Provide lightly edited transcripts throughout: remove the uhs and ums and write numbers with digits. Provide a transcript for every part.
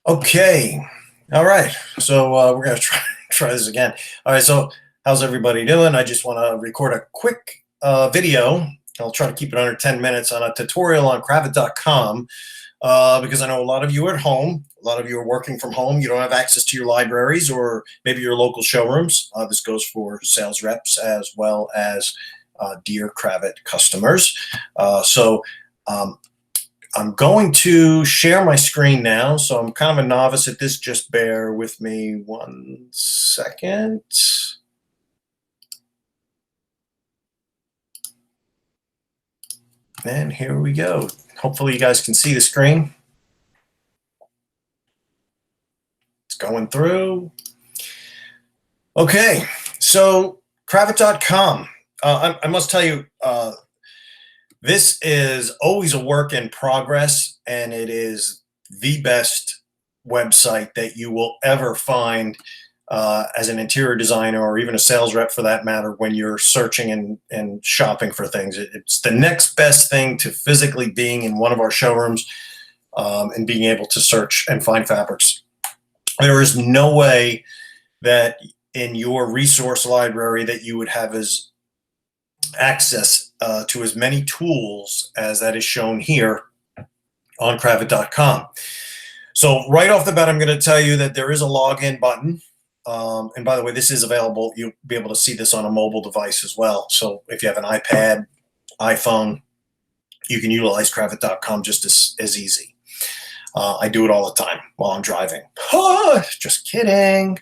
Okay. All right. So we're going to try this again. All right. So how's everybody doing? I just want to record a quick video. I'll try to keep it under 10 minutes on a tutorial on Kravet.com because I know a lot of you are at home. A lot of you are working from home. You don't have access to your libraries or maybe your local showrooms. This goes for sales reps as well as dear Kravet customers. I'm going to share my screen now, so I'm kind of a novice at this. Just bear with me 1 second. And here we go. Hopefully you guys can see the screen. It's going through. Okay, so Kravet.com. I must tell you, this is always a work in progress, and it is the best website that you will ever find as an interior designer or even a sales rep for that matter when you're searching and shopping for things. It's the next best thing to physically being in one of our showrooms and being able to search and find fabrics. There is no way that in your resource library that you would have access to as many tools as that is shown here on Kravet.com. So right off the bat, I'm going to tell you that there is a login button. And by the way, this is available. You'll be able to see this on a mobile device as well. So if you have an iPad, iPhone, you can utilize Kravet.com just as easy. I do it all the time while I'm driving. Just kidding.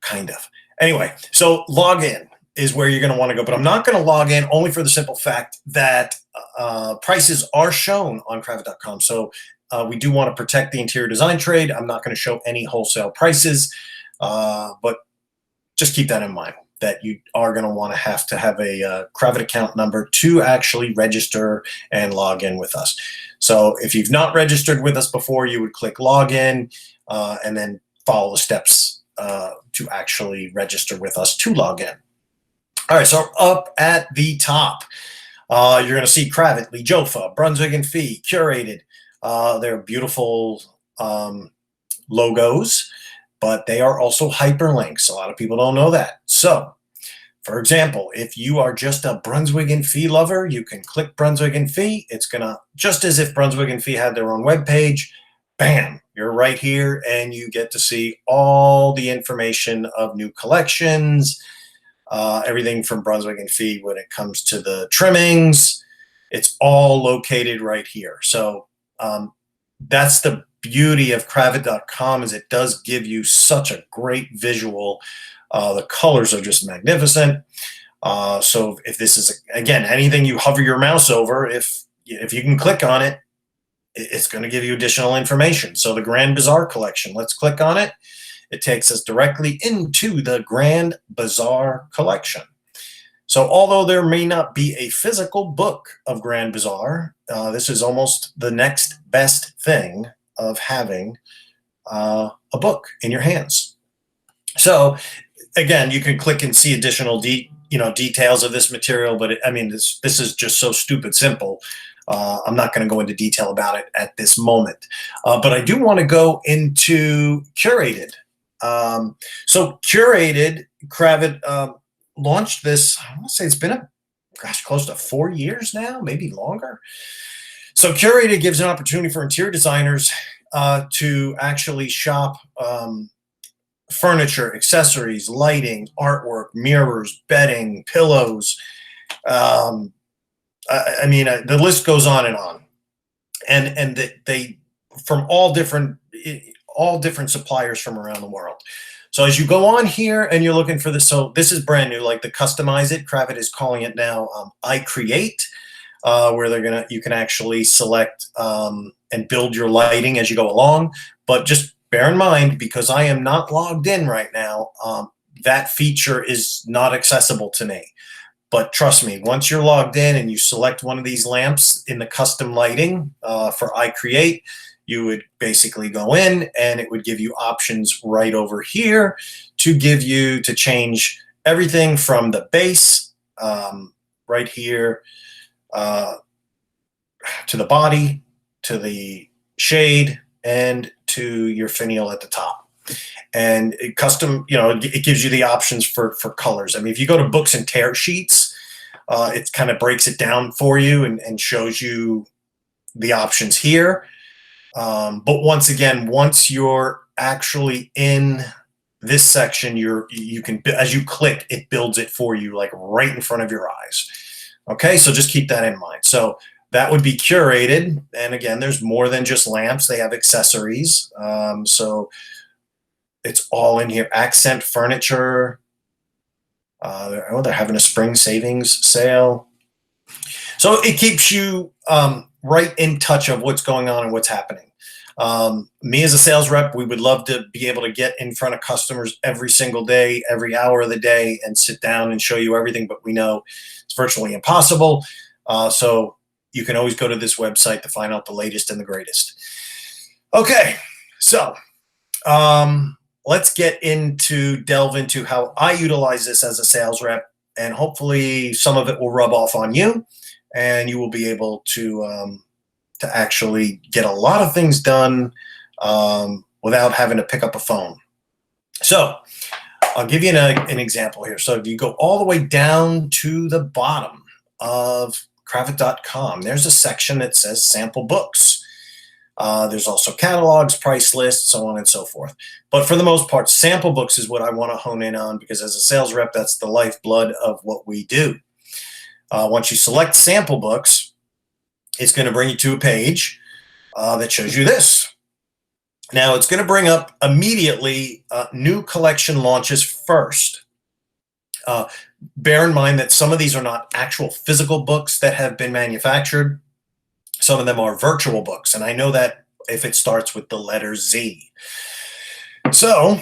Kind of. Anyway, so login is where you're going to want to go, but I'm not going to log in only for the simple fact that prices are shown on Kravet.com. So we do want to protect the interior design trade. I'm not going to show any wholesale prices, but just keep that in mind that you are going to want to have a Kravet account number to actually register and log in with us. So if you've not registered with us before, you would click login and then follow the steps to actually register with us to log in. All right, so up at the top, you're going to see Kravet, Lee Jofa, Brunswick and Fee, Curated. They're beautiful logos, but they are also hyperlinks. A lot of people don't know that. So, for example, if you are just a Brunswick and Fee lover, you can click Brunswick and Fee. It's going to, just as if Brunswick and Fee had their own web page, bam, you're right here and you get to see all the information of new collections, everything from Brunswick and Fee when it comes to the trimmings. It's all located right here. So that's the beauty of Kravet.com, is it does give you such a great visual. The colors are just magnificent. So if this is, again, anything you hover your mouse over, if you can click on it, it's going to give you additional information. So the Grand Bazaar collection, let's click on it. It takes us directly into the Grand Bazaar collection. So although there may not be a physical book of Grand Bazaar, this is almost the next best thing of having a book in your hands. So again, you can click and see additional details of this material, but this is just so stupid simple. I'm not going to go into detail about it at this moment, but I do want to go into Curated. So Curated, Kravet launched this, I want to say it's been close to 4 years now, maybe longer. So Curated gives an opportunity for interior designers to actually shop furniture, accessories, lighting, artwork, mirrors, bedding, pillows. The list goes on, and they from all different suppliers from around the world. So as you go on here and you're looking for this, so this is brand new, like the Customize It. Kravet is calling it now I Create, where you can actually select and build your lighting as you go along. But just bear in mind, because I am not logged in right now, that feature is not accessible to me. But trust me, once you're logged in and you select one of these lamps in the custom lighting for I Create, you would basically go in and it would give you options right over here to change everything from the base right here uh, to the body, to the shade, and to your finial at the top. And custom, it gives you the options for colors. I mean, if you go to books and tear sheets, it kind of breaks it down for you and shows you the options here. But once again, once you're actually in this section, you can, as you click, it builds it for you like right in front of your eyes. Okay, so just keep that in mind. So that would be curated. And again, there's more than just lamps. They have accessories. So it's all in here. Accent furniture. They're having a spring savings sale. So it keeps you right in touch of what's going on and what's happening. Me as a sales rep, we would love to be able to get in front of customers every single day, every hour of the day, and sit down and show you everything, but we know it's virtually impossible. So you can always go to this website to find out the latest and the greatest. Okay, so let's delve into how I utilize this as a sales rep, and hopefully some of it will rub off on you, and you will be able to actually get a lot of things done without having to pick up a phone. So I'll give you an example here. So if you go all the way down to the bottom of Kravet.com, there's a section that says sample books. There's also catalogs, price lists, so on and so forth. But for the most part, sample books is what I want to hone in on, because as a sales rep, that's the lifeblood of what we do. Once you select sample books, it's going to bring you to a page that shows you this. Now, it's going to bring up immediately new collection launches first. Bear in mind that some of these are not actual physical books that have been manufactured. Some of them are virtual books, and I know that if it starts with the letter Z. So,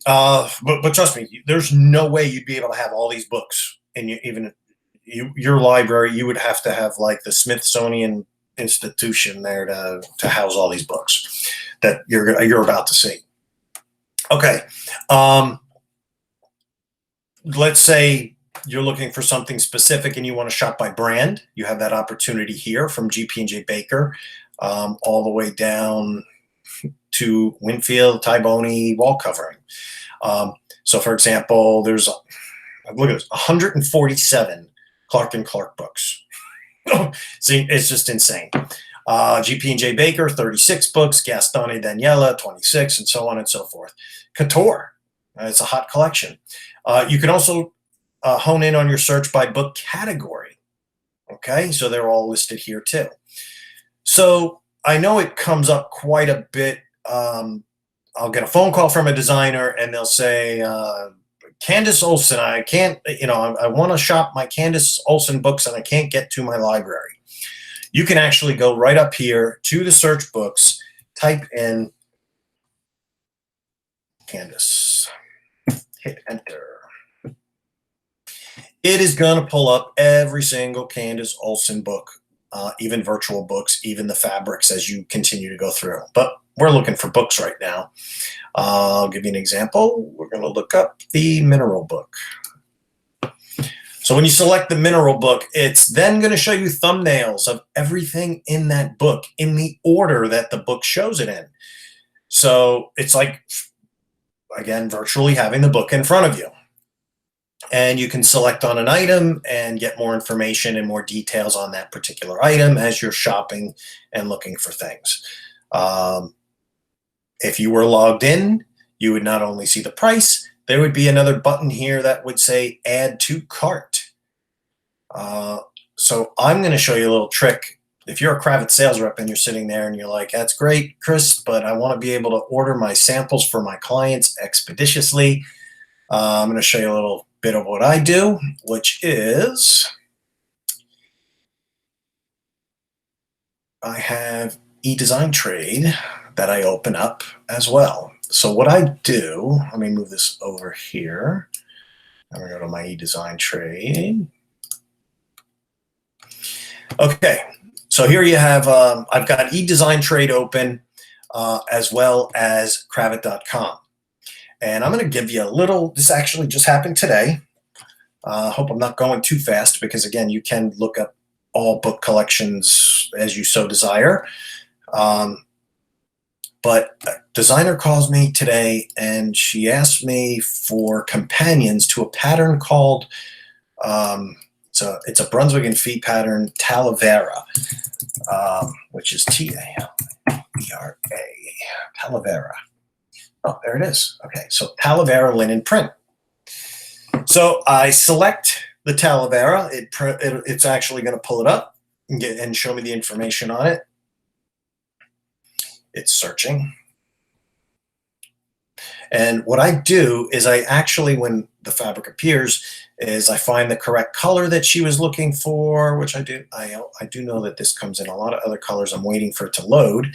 but trust me, there's no way you'd be able to have all these books in your library. You would have to have like the Smithsonian Institution there to house all these books that you're about to see. Okay, let's say you're looking for something specific and you want to shop by brand. You have that opportunity here from GP&J Baker, all the way down to Winfield, Tyboni wall covering. So for example, look at this, 147 Clark & Clark books. See, it's just insane. GP&J Baker, 36 books, Gaston et Daniela, 26, and so on and so forth. Couture, it's a hot collection. You can also hone in on your search by book category. Okay, so they're all listed here too. So I know it comes up quite a bit. I'll get a phone call from a designer and they'll say, Candace Olsen, I can't, I want to shop my Candace Olsen books and I can't get to my library. You can actually go right up here to the search books, type in Candace, hit enter. It is going to pull up every single Candace Olsen book, even virtual books, even the fabrics as you continue to go through. But we're looking for books right now. I'll give you an example. We're going to look up the mineral book. So when you select the mineral book, it's then going to show you thumbnails of everything in that book in the order that the book shows it in. So it's like, again, virtually having the book in front of you. And you can select on an item and get more information and more details on that particular item as you're shopping and looking for things. If you were logged in, you would not only see the price, there would be another button here that would say add to cart. So I'm going to show you a little trick. If you're a Kravet sales rep and you're sitting there and you're like, that's great, Chris, but I want to be able to order my samples for my clients expeditiously. I'm going to show you a little bit of what I do, which is I have eDesign Trade that I open up as well. So what I do, let me move this over here. I'm going to go to my eDesign Trade. Okay, so here you have, I've got eDesign Trade open as well as Kravet.com. And I'm going to give you a little, this actually just happened today. Hope I'm not going too fast because, again, you can look up all book collections as you so desire. But a designer calls me today and she asked me for companions to a pattern called, it's a Brunswick and Fee pattern, Talavera, which is Talavera, Talavera. Oh, there it is. Okay, so Talavera linen print. So I select the Talavera. It's actually going to pull it up and show me the information on it. It's searching. And what I do is I actually, when the fabric appears, is I find the correct color that she was looking for, which I do. I do know that this comes in a lot of other colors. I'm waiting for it to load.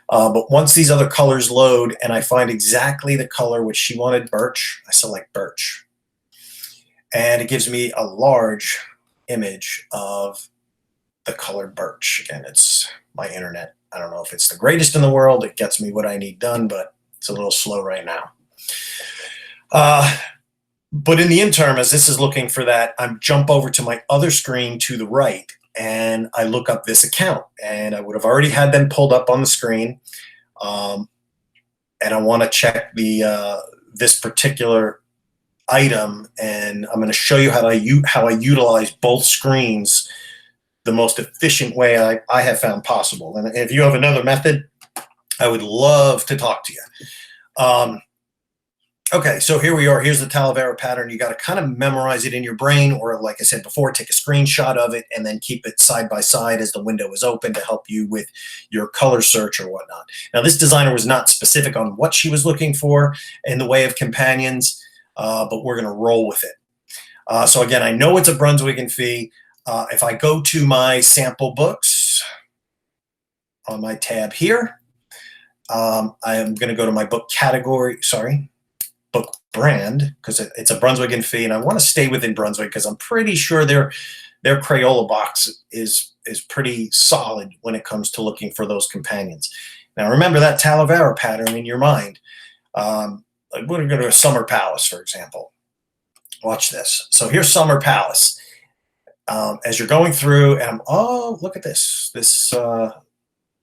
But once these other colors load and I find exactly the color which she wanted, birch, I select birch. And it gives me a large image of the color birch. Again, it's my internet. I don't know if it's the greatest in the world. It gets me what I need done, but it's a little slow right now. But in the interim, as this is looking for that, I jump over to my other screen to the right, and I look up this account. And I would have already had them pulled up on the screen. And I want to check the this particular item, and I'm going to show you how I utilize both screens the most efficient way I have found possible. And if you have another method, I would love to talk to you. Okay, so here we are. Here's the Talavera pattern. You got to kind of memorize it in your brain, or like I said before, take a screenshot of it and then keep it side by side as the window is open to help you with your color search or whatnot. Now, this designer was not specific on what she was looking for in the way of companions, but we're going to roll with it. So again, I know it's a Brunswick and Fee. If I go to my sample books on my tab here, I am going to go to my book category, book brand, because it's a Brunswick and Fee, and I want to stay within Brunswick because I'm pretty sure their Crayola box is pretty solid when it comes to looking for those companions. Now remember that Talavera pattern in your mind. Like we're going to go to Summer Palace, for example. Watch this. So here's Summer Palace. As you're going through, and oh, look at this. This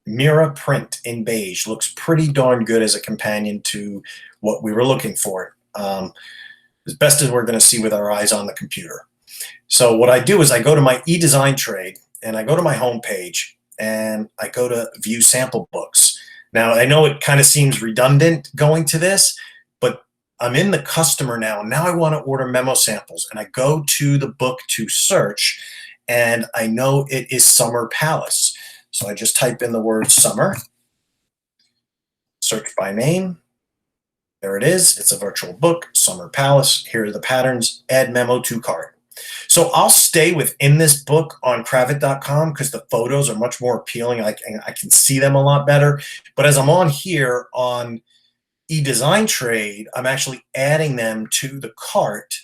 Mira print in beige looks pretty darn good as a companion to what we were looking for, as best as we're going to see with our eyes on the computer. So what I do is I go to my eDesign Trade, and I go to my home page, and I go to View Sample Books. Now, I know it kind of seems redundant going to this, but I'm in the customer now. Now I want to order memo samples, and I go to the book to search, and I know it is Summer Palace. So I just type in the word summer, search by name. There it is. It's a virtual book, Summer Palace. Here are the patterns, add memo to cart. So I'll stay within this book on Kravet.com because the photos are much more appealing. I can see them a lot better. But as I'm on here on eDesign Trade, I'm actually adding them to the cart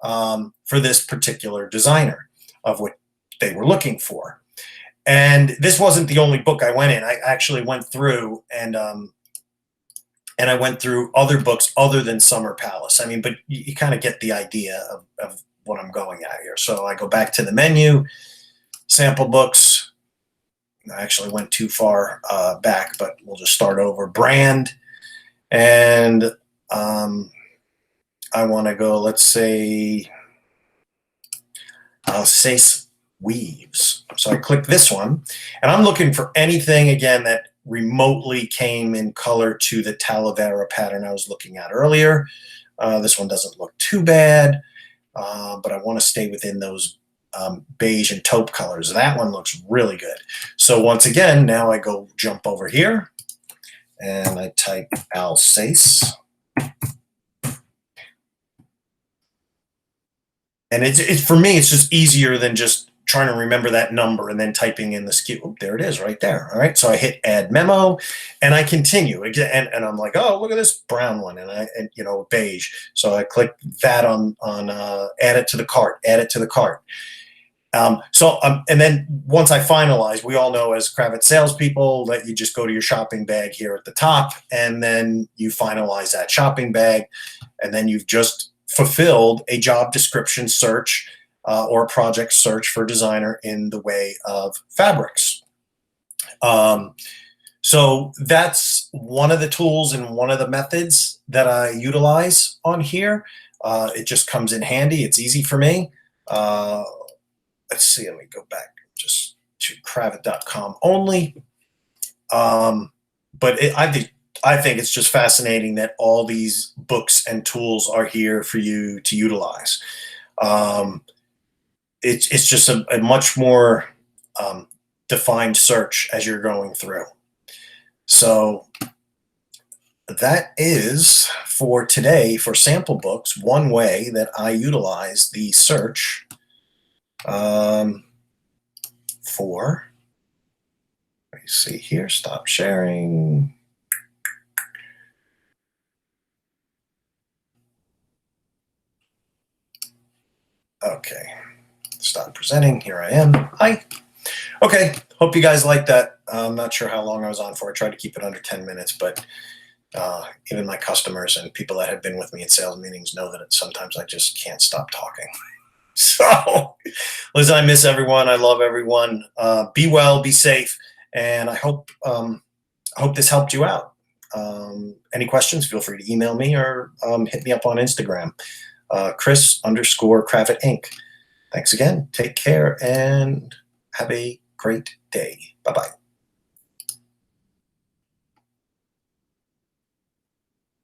for this particular designer of what they were looking for. And this wasn't the only book I went in. I actually went through and I went through other books other than Summer Palace. I mean, but you kind of get the idea of what I'm going at here. So I go back to the menu, sample books. I actually went too far back, but we'll just start over. Brand. And I want to go, let's say, Alsace Weaves. So I click this one, and I'm looking for anything, again, that remotely came in color to the Talavera pattern I was looking at earlier. This one doesn't look too bad, but I want to stay within those beige and taupe colors. That one looks really good. So once again, now I go jump over here, and I type Alsace. And it's for me, it's just easier than just trying to remember that number and then typing in the SKU. Oh, there it is right there. All right. So I hit add memo and I continue again. And I'm like, oh, look at this brown one. And you know, beige. So I click that on add it to the cart, add it to the cart. And then once I finalize, we all know as Kravet salespeople that you just go to your shopping bag here at the top, and then you finalize that shopping bag, and then you've just fulfilled a job description search or a project search for designer in the way of fabrics. So that's one of the tools and one of the methods that I utilize on here. It just comes in handy. It's easy for me. Let's see, let me go back just to Kravet.com only. But I think it's just fascinating that all these books and tools are here for you to utilize. It's just a much more defined search as you're going through. So that is for today for sample books, one way that I utilize the search for, let me see here, stop sharing. Okay, stop presenting. Here I am. Hi. Okay, hope you guys like that. I'm not sure how long I was on for. I tried to keep it under 10 minutes, but even my customers and people that have been with me in sales meetings know that sometimes I just can't stop talking. So, listen, I miss everyone. I love everyone. Be well, be safe, and I hope this helped you out. Any questions, feel free to email me or hit me up on Instagram, Chris_Kravet Inc. Thanks again. Take care and have a great day. Bye-bye.